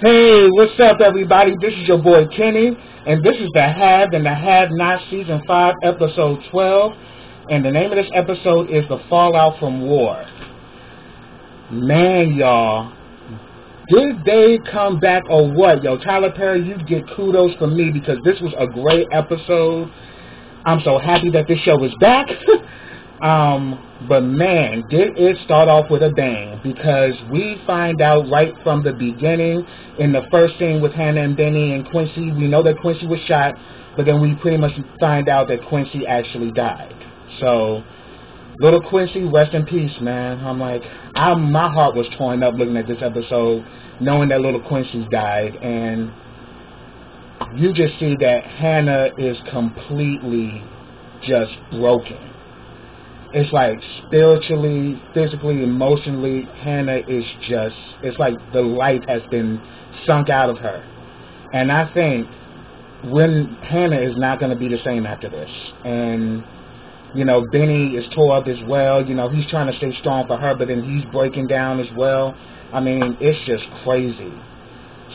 Hey, what's up, everybody? This is your boy Kenny, and this is the Have and the Have Not Season 5, Episode 12. And the name of this episode is The Fallout from War. Man, y'all, did they come back or what? Yo, Tyler Perry, you get kudos from me because this was a great episode. I'm so happy that this show is back. But man, did it start off with a bang, because we find out right from the beginning in the first scene with Hannah and Benny and Quincy. We know that Quincy was shot, but then we pretty much find out that Quincy actually died. So, little Quincy, rest in peace, man. I'm like, my heart was torn up looking at this episode, knowing that little Quincy died, and you just see that Hannah is completely just broken. It's like spiritually, physically, emotionally, Hannah is just, it's like the life has been sunk out of her. And I think when Hannah is not going to be the same after this. And, you know, Benny is tore up as well. You know, he's trying to stay strong for her, but then he's breaking down as well. I mean, it's just crazy.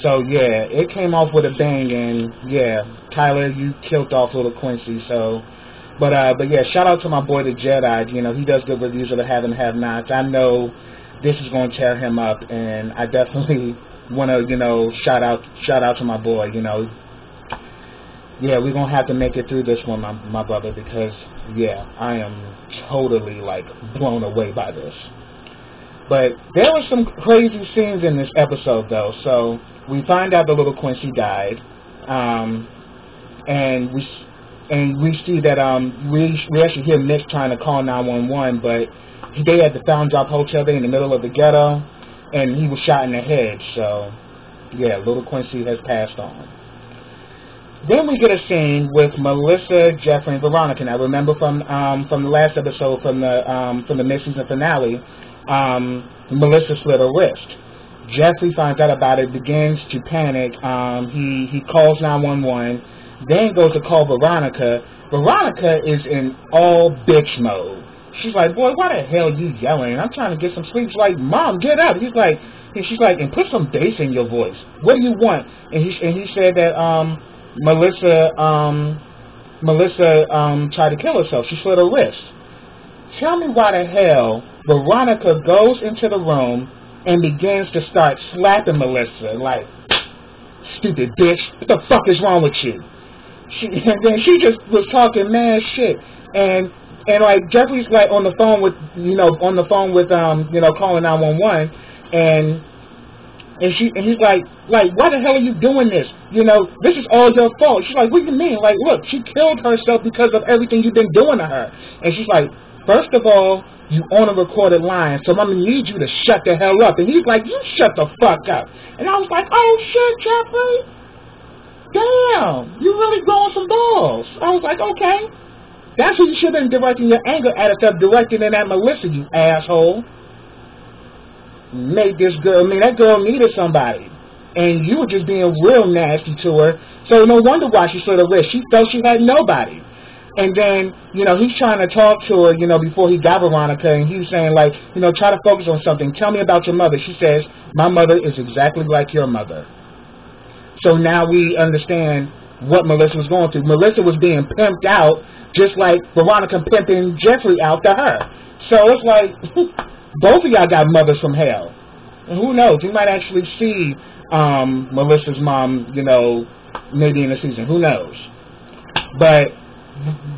So, yeah, it came off with a bang, and, yeah, Tyler, you killed off little Quincy, so... But yeah, shout out to my boy the Jedi. You know, he does good reviews of the Have and Have Nots. I know this is going to tear him up, and I definitely want to, you know, shout out to my boy. You know, yeah, we're gonna have to make it through this one, my brother, because yeah, I am totally like blown away by this. But there were some crazy scenes in this episode, though. So we find out the little Quincy died, and we see that we actually hear Nick trying to call 911, but they at the Found Drop Hotel. They in the middle of the ghetto, and he was shot in the head. So yeah, little Quincy has passed on. Then we get a scene with Melissa, Jeffrey, and Veronica. Now remember from the last episode, from the mid-season finale, Melissa slit her wrist. Jeffrey finds out about it, begins to panic. He calls 911. Then goes to call Veronica. Veronica is in all bitch mode. She's like, boy, why the hell are you yelling? I'm trying to get some sleep. She's like, Mom, get up. She's like, and put some bass in your voice. What do you want? And he said that Melissa tried to kill herself. She slit her wrist. Tell me why the hell Veronica goes into the room and begins to start slapping Melissa like, stupid bitch, what the fuck is wrong with you? And then she just was talking mad shit, and like Jeffrey's like on the phone with calling 911, and he's like why the hell are you doing this? You know, this is all your fault. She's like, what do you mean? Like, look, she killed herself because of everything you've been doing to her. And she's like, first of all, you on a recorded line, so I'm gonna need you to shut the hell up. And he's like, you shut the fuck up. And I was like, oh shit, Jeffrey. Damn, you really growing some balls. I was like, okay. That's who you should have been directing your anger at, instead of directing it at Melissa, you asshole. Made this girl, that girl needed somebody. And you were just being real nasty to her. So no wonder why she slit her wrist. She felt she had nobody. And then, he's trying to talk to her, before he got Veronica, and he was saying, like, try to focus on something. Tell me about your mother. She says, my mother is exactly like your mother. So now we understand what Melissa was going through. Melissa was being pimped out just like Veronica pimping Jeffrey out to her. So it's like, both of y'all got mothers from hell. And who knows? We might actually see Melissa's mom, maybe in the season. Who knows? But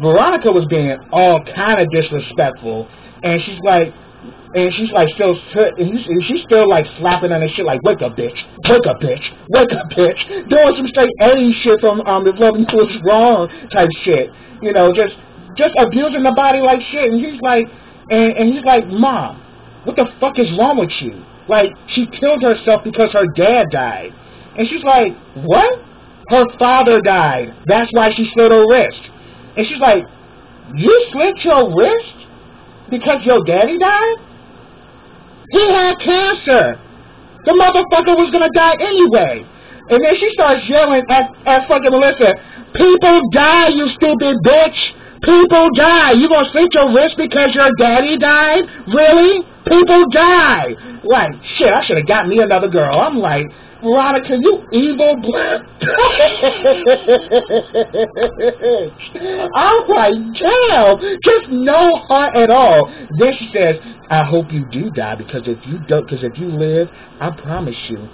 Veronica was being all kind of disrespectful. And she's still like slapping on her shit like, wake up, bitch, wake up, bitch, wake up, bitch, doing some straight Eddie shit from If Loving You Was Wrong type shit, just abusing the body like shit. And he's like, and he's like, Mom, what the fuck is wrong with you? Like, she killed herself because her dad died. And she's like, what? Her father died. That's why she slit her wrist. And she's like, you slit your wrist because your daddy died? He had cancer. The motherfucker was gonna die anyway. And then she starts yelling at fucking Melissa, people die, you stupid bitch. People die. You gonna slit your wrist because your daddy died? Really? People die. Like, shit, I should have got me another girl. I'm like, Veronica, you evil black bitch. I'm like, damn, just no heart at all. Then she says, I hope you do die, because if you don't, because if you live, I promise you,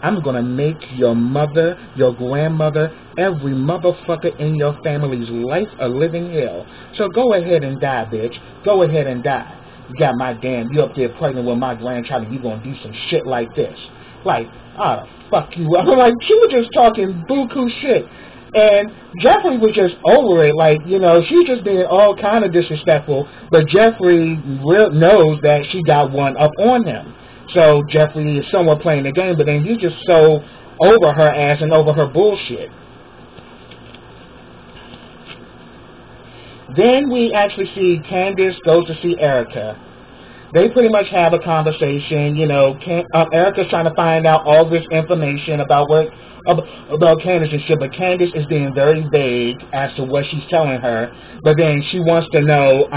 I'm gonna make your mother, your grandmother, every motherfucker in your family's life a living hell. So go ahead and die, bitch. Go ahead and die. You got my damn, you up there pregnant with my grandchild, and you gonna do some shit like this. Like, oh, fuck you. I'm like, she was just talking buku shit. And Jeffrey was just over it. Like, you know, she was just being all kind of disrespectful. But Jeffrey knows that she got one up on him. So Jeffrey is somewhat playing the game, but then he's just so over her ass and over her bullshit. Then we actually see Candace goes to see Erica. They pretty much have a conversation. You know, Erica's trying to find out all this information about Candace and shit, but Candace is being very vague as to what she's telling her. But then she wants to know,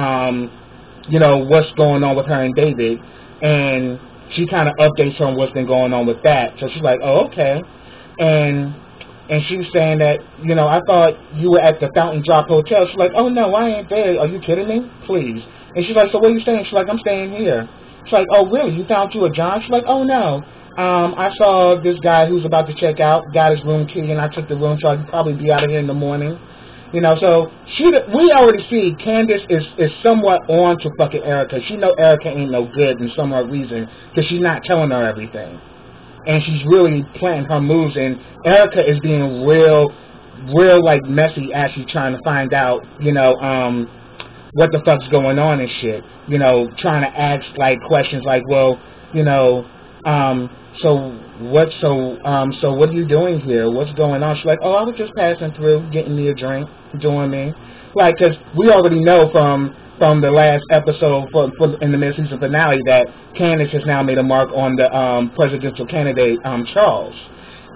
you know, what's going on with her and David, and she kind of updates her on what's been going on with that. So she's like, oh, okay. And she's saying that, you know, I thought you were at the Fountain Drop Hotel. She's like, oh, no, I ain't there. Are you kidding me? Please. And she's like, so where are you staying? She's like, I'm staying here. She's like, oh, really? You found you a John? She's like, oh, no. I saw this guy who's about to check out, got his room key, and I took the room, so I'd probably be out of here in the morning. You know, so we already see Candace is somewhat on to fucking Erica. She know Erica ain't no good in some reason, because she's not telling her everything. And she's really planting her moves, and Erica is being real, like, messy as she's trying to find out, you know, what the fuck's going on and shit. You know, trying to ask, like, questions like, well, you know, so what are you doing here? What's going on? She's like, oh, I was just passing through, getting me a drink, doing me. Like, because we already know from the last episode in the mid-season finale that Candace has now made a mark on the presidential candidate, Charles.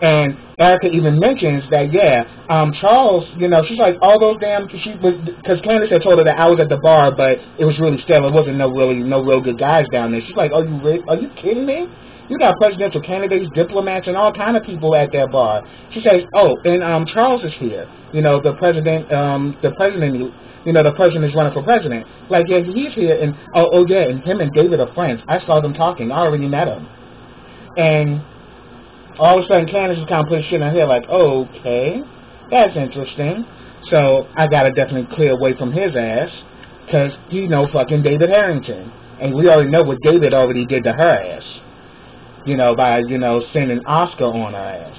And Erica even mentions that, yeah, Charles, you know, she's like, all those damn, because Candace had told her that I was at the bar, but it was really still, it wasn't no real good guys down there. She's like, are you kidding me? You got presidential candidates, diplomats, and all kind of people at that bar. She says, oh, and Charles is here. You know, the president, you know, the person is running for president. Like, yeah, he's here, and oh yeah, and him and David are friends. I saw them talking. I already met him. And all of a sudden, Candace is kind of putting shit in her head, like, okay, that's interesting. So I gotta definitely clear away from his ass, because you know fucking David Harrington, and we already know what David already did to her ass. You know, by, you know, sending Oscar on her ass.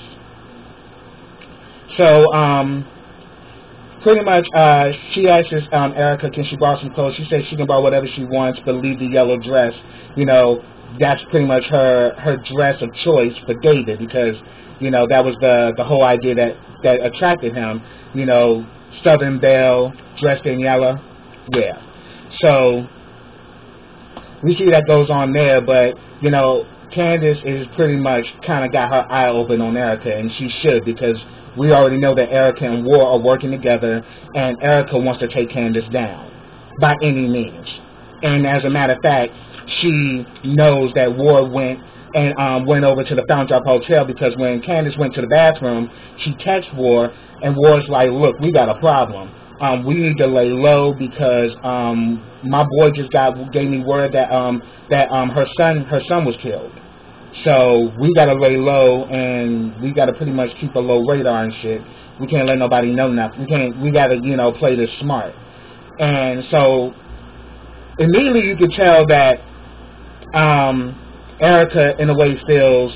So, pretty much, she asks Erica, can she borrow some clothes? She says she can borrow whatever she wants, but leave the yellow dress. You know, that's pretty much her dress of choice for David, because, you know, that was the whole idea that attracted him. You know, Southern Belle, dressed in yellow. Yeah. So, we see that goes on there, but, you know, Candace is pretty much kind of got her eye open on Erica, and she should, because we already know that Erica and War are working together, and Erica wants to take Candace down by any means. And as a matter of fact, she knows that War went over to the Fountain Drop Hotel, because when Candace went to the bathroom, she texted War, and War's like, look, we got a problem. We need to lay low, because my boy just gave me word that her son was killed. So we gotta lay low, and we gotta pretty much keep a low radar and shit. We can't let nobody know nothing. We gotta, you know, play this smart. And so immediately you could tell that Erica in a way feels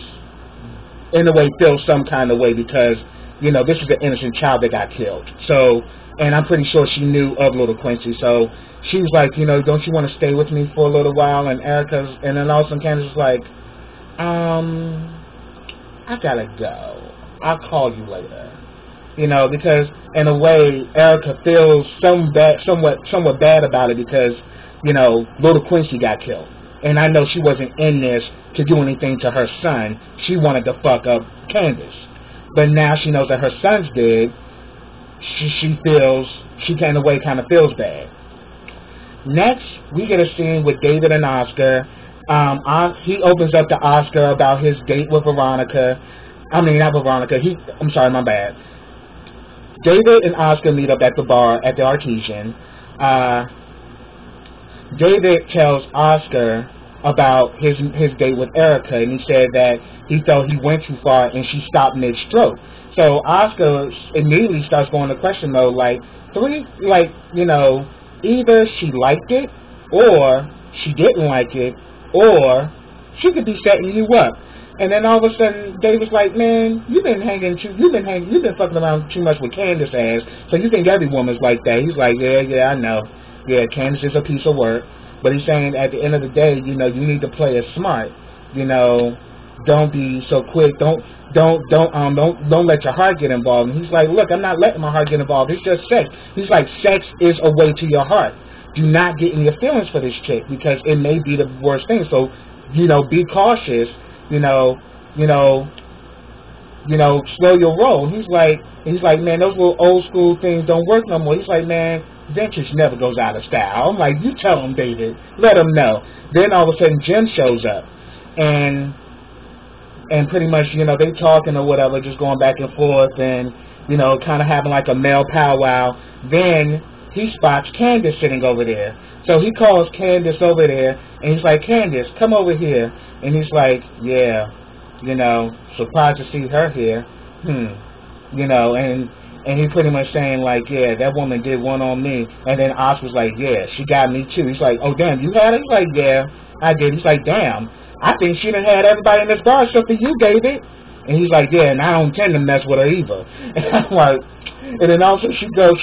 some kind of way, because, you know, this is an innocent child that got killed. So, and I'm pretty sure she knew of little Quincy. So she was like, you know, don't you want to stay with me for a little while? And and then all of a sudden Candace was like, I gotta go. I'll call you later. You know, because in a way Erica feels somewhat bad about it, because, you know, little Quincy got killed. And I know she wasn't in this to do anything to her son. She wanted to fuck up Candace. But now she knows that her son's dead. She in a way kind of feels bad. Next, we get a scene with David and Oscar. He opens up to Oscar about his date with Veronica, I mean, not Veronica. I'm sorry, my bad. David and Oscar meet up at the bar at the Artesian. David tells Oscar about his date with Erica, and he said that he felt he went too far and she stopped mid-stroke. So Oscar immediately starts going to question mode, like, either she liked it, or she didn't like it, or she could be setting you up. And then all of a sudden, David's like, man, you've been fucking around too much with Candace ass, so you think every woman's like that. He's like, yeah, I know. Yeah, Candace is a piece of work. But he's saying at the end of the day, you need to play it smart. Don't be so quick. Don't let your heart get involved. And he's like, look, I'm not letting my heart get involved. It's just sex. He's like, sex is a way to your heart. Do not get in your feelings for this chick, because it may be the worst thing. So, be cautious. Slow your roll. He's like, man, those little old school things don't work no more. He's like, man, vintage never goes out of style. I'm like, you tell him, David. Let him know. Then all of a sudden, Jim shows up, and pretty much, they talking or whatever, just going back and forth, and kind of having like a male powwow. Then he spots Candace sitting over there. So he calls Candace over there, and he's like, Candace, come over here. And he's like, yeah, surprised to see her here. And he pretty much saying, like, yeah, that woman did one on me. And then Oscar's like, yeah, she got me too. He's like, oh, damn, you had it? He's like, yeah, I did. He's like, damn, I think she done had everybody in this bar except for you, David. And he's like, yeah, and I don't intend to mess with her either. And I'm like, and then also so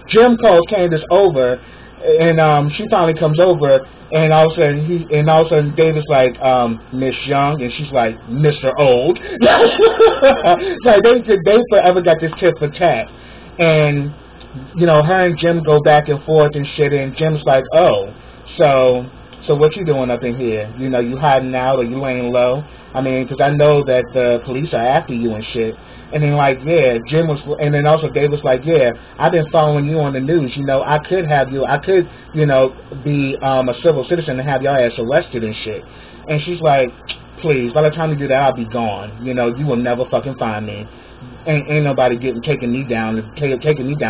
Jim calls Candace over, and she finally comes over, and all of a sudden David's like, Miss Young, and she's like, Mr. Old. Like they forever got this tit for tat, and her and Jim go back and forth and shit, and Jim's like, oh, so what you doing up in here? You hiding out, or you laying low? I mean, because I know that the police are after you and shit. And then, like, yeah, and then also Dave was like, yeah, I've been following you on the news. I could be a civil citizen and have your ass arrested and shit. And she's like, please, by the time you do that, I'll be gone. You will never fucking find me. Ain't nobody taking me down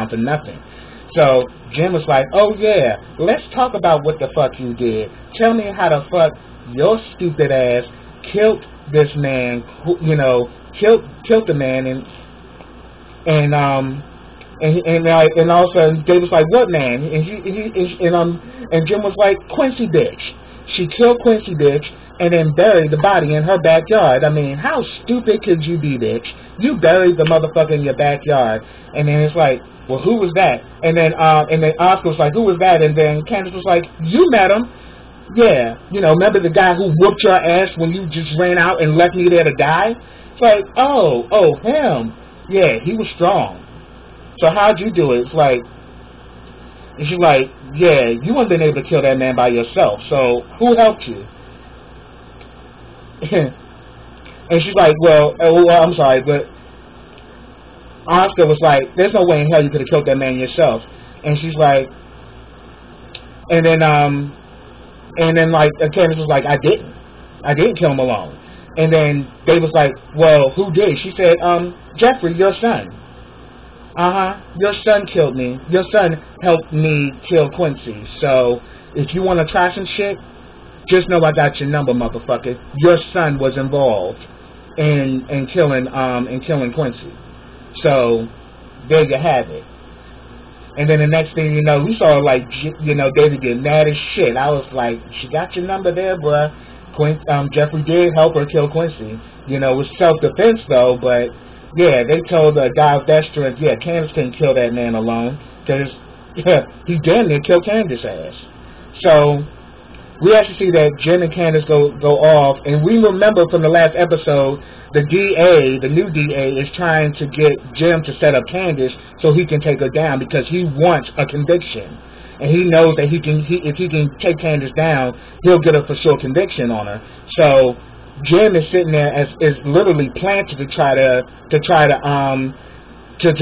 for nothing. So Jim was like, oh yeah, let's talk about what the fuck you did. Tell me how the fuck your stupid ass killed this man, killed the man, and all of a sudden Dave was like, what man? And Jim was like, Quincy bitch. She killed Quincy bitch and then buried the body in her backyard. I mean, how stupid could you be, bitch? You buried the motherfucker in your backyard. And then it's like, well, who was that? And then Oscar was like, who was that? And then Candace was like, you met him. Yeah, remember the guy who whooped your ass when you just ran out and left me there to die? It's like, oh, him. Yeah, he was strong. So how'd you do it? It's like, and she's like, yeah, you wouldn't have been able to kill that man by yourself. So who helped you? And she's like, well, I'm sorry, but Oscar was like, there's no way in hell you could have killed that man yourself. And she's like, and then like Candace was like, I didn't kill him alone. And then they was like, well, who did? She said, Jeffrey, your son. Your son killed me. Your son helped me kill Quincy. So if you want to try some shit, just know I got your number, motherfucker. Your son was involved in killing Quincy. So there you have it. And then the next thing you know, we saw like David get mad as shit. I was like, she got your number there, bruh. Jeffrey did help her kill Quincy. It was self-defense though, but yeah, they told the guy of that strength, yeah, Candace couldn't kill that man alone, because he damn near killed Candace's ass. So we actually see that Jim and Candace go off, and we remember from the last episode, the new DA, is trying to get Jim to set up Candace so he can take her down, because he wants a conviction. And he knows that if he can take Candace down, he'll get a for sure conviction on her. So Jim is sitting there is literally planted to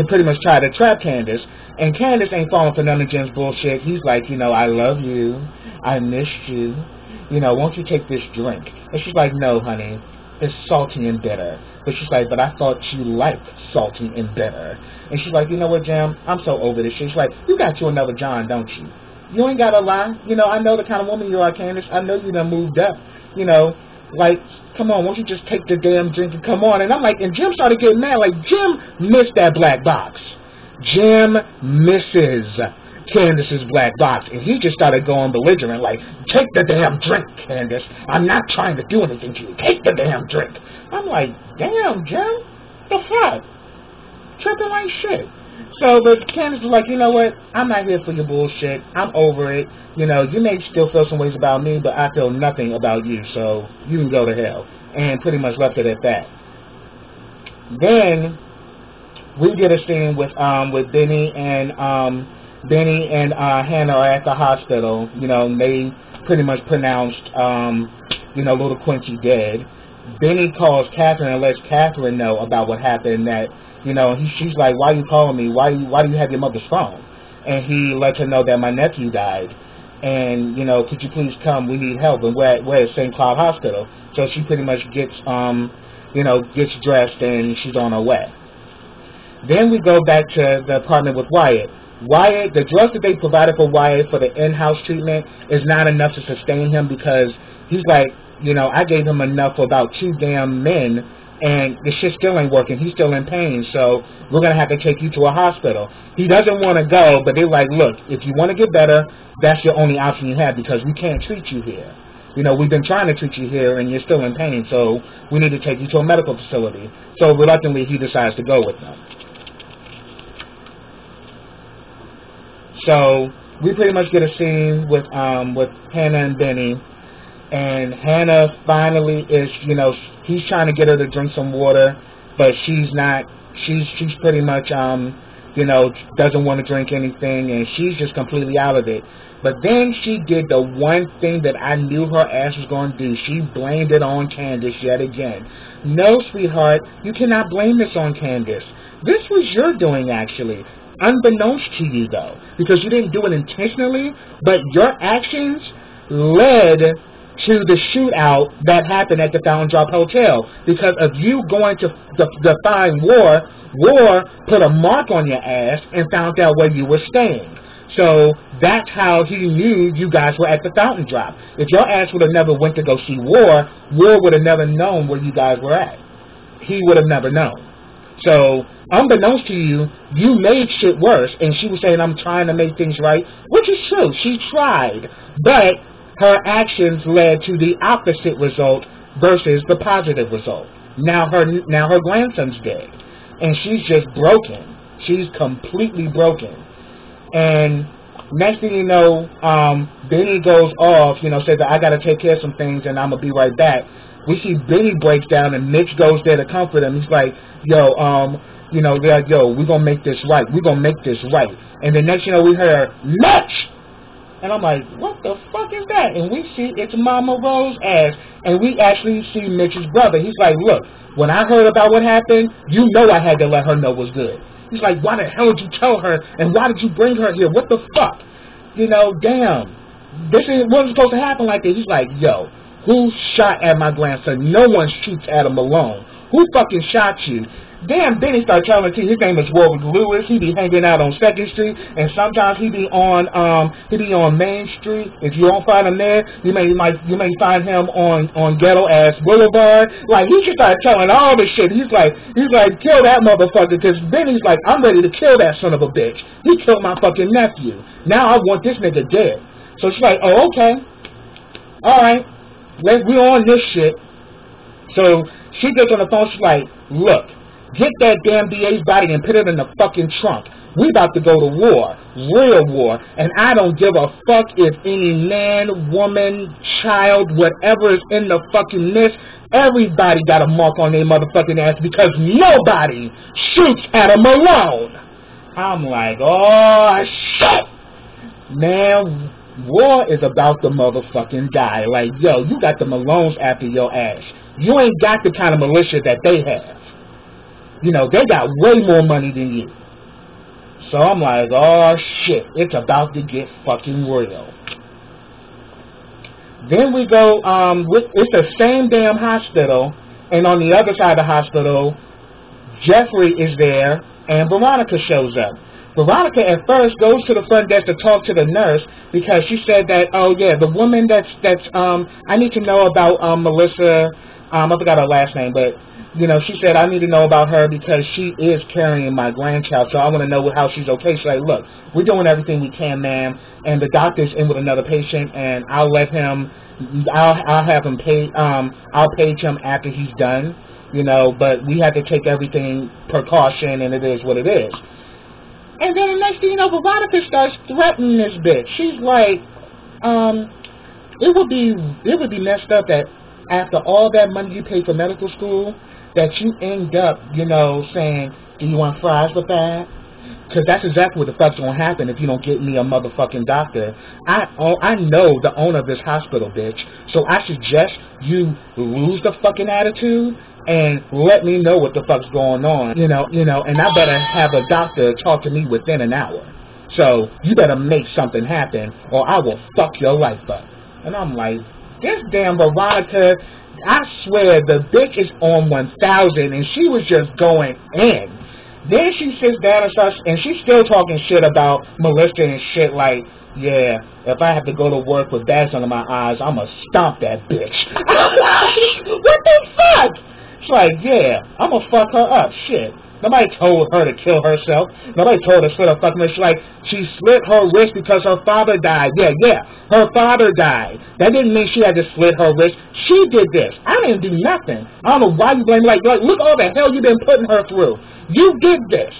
pretty much try to trap Candace. And Candace ain't falling for none of Jim's bullshit. He's like, I love you. I missed you. Won't you take this drink? And she's like, no, honey. is salty and bitter. But she's like, but I thought you liked salty and bitter. And she's like, you know what, Jim? I'm so over this shit. She's like, you got you another John, don't you? You ain't got to lie. You know, I know the kind of woman you are, Candace. I know you done moved up. You know, like, come on, won't you just take the damn drink and come on? And I'm like, and Jim started getting mad. Like, Jim missed that black box. Jim misses Candace's black box, and he just started going belligerent, like, take the damn drink, Candace. I'm not trying to do anything to you. Take the damn drink. I'm like, damn, Jim, the fuck? Tripping like shit. So, but Candace was like, you know what? I'm not here for your bullshit. I'm over it. You know, you may still feel some ways about me, but I feel nothing about you, so you can go to hell. And pretty much left it at that. Then we get a scene with Benny and Hannah are at the hospital. You know, they pretty much pronounced you know, little Quincy dead. Benny calls Catherine and lets Catherine know about what happened. That, you know, she's like, why are you calling me? Why do you have your mother's phone? And he lets her know that my nephew died. And, you know, could you please come? We need help. And we're at St. Cloud Hospital. So she pretty much gets, you know, gets dressed and she's on her way. Then we go back to the apartment with Wyatt. Wyatt, the drugs that they provided for Wyatt for the in-house treatment is not enough to sustain him, because he's like, you know, I gave him enough for about 2 damn men, and the shit still ain't working. He's still in pain, so we're going to have to take you to a hospital. He doesn't want to go, but they're like, look, if you want to get better, that's your only option you have, because we can't treat you here. You know, we've been trying to treat you here, and you're still in pain, so we need to take you to a medical facility. So reluctantly, he decides to go with them. So we pretty much get a scene with Hannah and Benny, and Hannah finally is, you know, he's trying to get her to drink some water, but she's not. She's pretty much you know, doesn't want to drink anything, and she's just completely out of it. But then she did the one thing that I knew her ass was going to do. She blamed it on Candace yet again. No, sweetheart, you cannot blame this on Candace. This was your doing, actually. Unbeknownst to you, though, because you didn't do it intentionally, but your actions led to the shootout that happened at the Fountain Drop Hotel. Because of you going to define war put a mark on your ass and found out where you were staying. So that's how he knew you guys were at the Fountain Drop. If your ass would have never went to go see War would have never known where you guys were at. He would have never known. So, unbeknownst to you, you made shit worse. And she was saying, I'm trying to make things right, which is true. She tried. But her actions led to the opposite result versus the positive result. Now her grandson's dead. And she's just broken. She's completely broken. And next thing you know, Benny goes off, you know, says that I got to take care of some things and I'm going to be right back. We see Benny breaks down and Mitch goes there to comfort him. He's like, yo, you know, they're like, yo, we're going to make this right. We're going to make this right. And the next, you know, we hear, Mitch! And I'm like, what the fuck is that? And we see it's Mama Rose's ass. And we actually see Mitch's brother. He's like, look, when I heard about what happened, you know I had to let her know was good. He's like, why the hell did you tell her? And why did you bring her here? What the fuck? You know, damn. This wasn't supposed to happen like this. He's like, yo, who shot at my grandson? No one shoots at him alone. Who fucking shot you? Damn, Benny started telling me his name is Warwick Lewis. He be hanging out on 2nd Street, and sometimes he be on Main Street. If you don't find him there, you may find him on Ghetto Ass Boulevard. Like, he just started telling all this shit. He's like, kill that motherfucker, because Benny's like, I'm ready to kill that son of a bitch. He killed my fucking nephew. Now I want this nigga dead. So she's like, oh, okay. All right. We on this shit. So she gets on the phone. She's like, look, get that damn DA's body and put it in the fucking trunk. We about to go to war. Real war. And I don't give a fuck if any man, woman, child, whatever is in the fucking mist. Everybody got a mark on their motherfucking ass because nobody shoots at them alone. I'm like, oh, shit. Man, war is about the motherfucking die. Like, yo, you got the Malones after your ass. You ain't got the kind of militia that they have. You know, they got way more money than you. So I'm like, oh shit, it's about to get fucking real. Then we go, it's the same damn hospital And on the other side of the hospital, Jeffrey is there, and Veronica shows up. Veronica at first goes to the front desk to talk to the nurse because she said that, oh yeah, the woman that's I need to know about Melissa. I forgot her last name, but she said I need to know about her because she is carrying my grandchild, so I want to know how she's okay. She's like, look, we're doing everything we can, ma'am, and the doctor's in with another patient, and I'll have him pay. I'll page him after he's done, but we have to take everything precaution, and it is what it is. And then the next thing you know, Veronica starts threatening this bitch. She's like, it would be messed up that after all that money you pay for medical school, that you end up, saying, do you want fries with that? Because that's exactly what the fuck's going to happen if you don't get me a motherfucking doctor. I know the owner of this hospital, bitch. So I suggest you lose the fucking attitude and let me know what the fuck's going on, and I better have a doctor talk to me within an hour. So you better make something happen or I will fuck your life up. And I'm like, this damn Veronica, I swear the bitch is on 1,000 and she was just going in. Then she sits down and starts, and she's still talking shit about Melissa and shit like, yeah, if I have to go to work with bags under my eyes, I'ma stomp that bitch. I'm like, what the fuck? It's like, yeah, I'ma fuck her up, shit. Nobody told her to kill herself. Nobody told her to slit her fucking wrist. Like, she slit her wrist because her father died. Yeah, her father died. That didn't mean she had to slit her wrist. She did this. I didn't do nothing. I don't know why you blame me. Like, look all the hell you've been putting her through. You did this.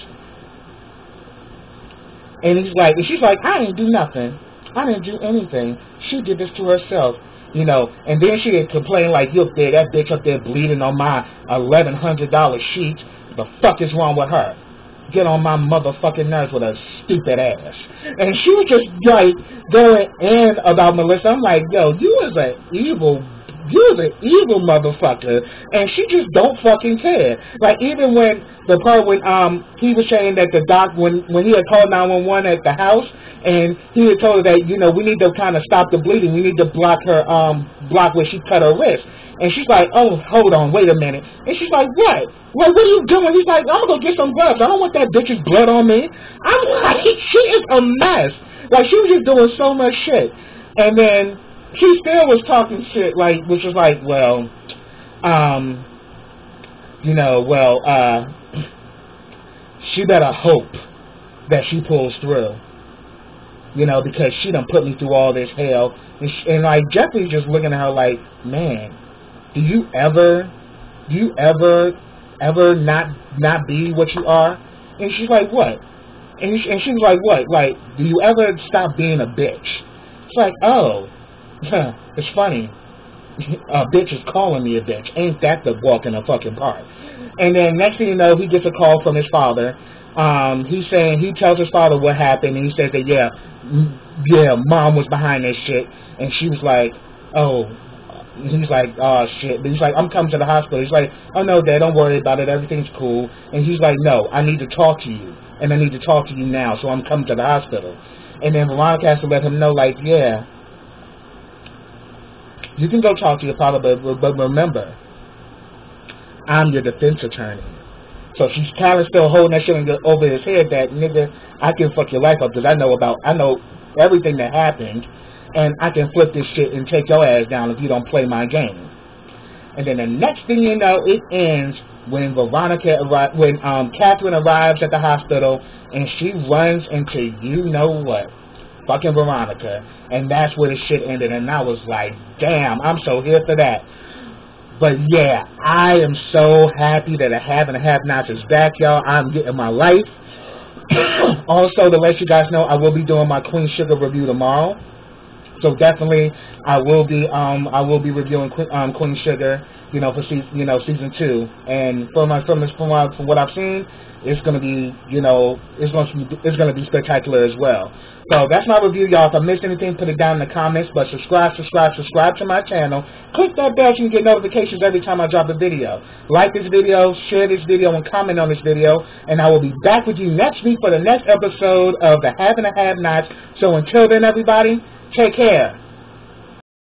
And she's like, I didn't do nothing. I didn't do anything. She did this to herself. And then she had complained like, you up there, that bitch up there bleeding on my $1,100 sheets. The fuck is wrong with her? Get on my motherfucking nerves with her stupid ass. And she was just like going in about Melissa. I'm like, yo, you was an evil motherfucker, and she just don't fucking care. Like, even when the part when he was saying that the doc when he had called 911 at the house, and he had told her that we need to kind of stop the bleeding, we need to block where she cut her wrist. And she's like, oh, hold on, wait a minute. And she's like, what? Well, what are you doing? He's like, I'm going to go get some gloves. I don't want that bitch's blood on me. I'm like, she is a mess. Like, she was just doing so much shit. And then she still was talking shit, like, which was like, she better hope that she pulls through. Because she done put me through all this hell. And like, Jeffrey's just looking at her like, man, do you ever not be what you are? And she's like, what? And she was like, what? Like, do you ever stop being a bitch? It's like, oh, it's funny. A bitch is calling me a bitch. Ain't that the walk in the fucking park? And then next thing you know, he gets a call from his father. He tells his father what happened, and he says that, yeah, mom was behind this shit. And she was like, oh. He's like, oh, shit. But he's like, I'm coming to the hospital. He's like, oh, no, Dad, don't worry about it. Everything's cool. And he's like, no, I need to talk to you. And I need to talk to you now, so I'm coming to the hospital. And then Veronica has to let him know, like, yeah, you can go talk to your father, but remember, I'm your defense attorney. So she's kind of still holding that shit over his head that, nigga, I can fuck your life up because I know everything that happened. And I can flip this shit and take your ass down if you don't play my game. And then the next thing you know, it ends when Catherine arrives at the hospital and she runs into what? Fucking Veronica. And that's where the shit ended. And I was like, damn, I'm so here for that. But yeah, I am so happy that a Have and a Have-Nots is back, y'all. I'm getting my life. Also, to let you guys know, I will be doing my Queen Sugar review tomorrow. So definitely, I will be reviewing Queen Sugar, for season 2. And from what I've seen, it's gonna be, it's gonna be spectacular as well. So that's my review, y'all. If I missed anything, put it down in the comments. But subscribe to my channel. Click that bell so you can get notifications every time I drop a video. Like this video, share this video, and comment on this video. And I will be back with you next week for the next episode of the Have and a Have-Nots. So until then, everybody, take care.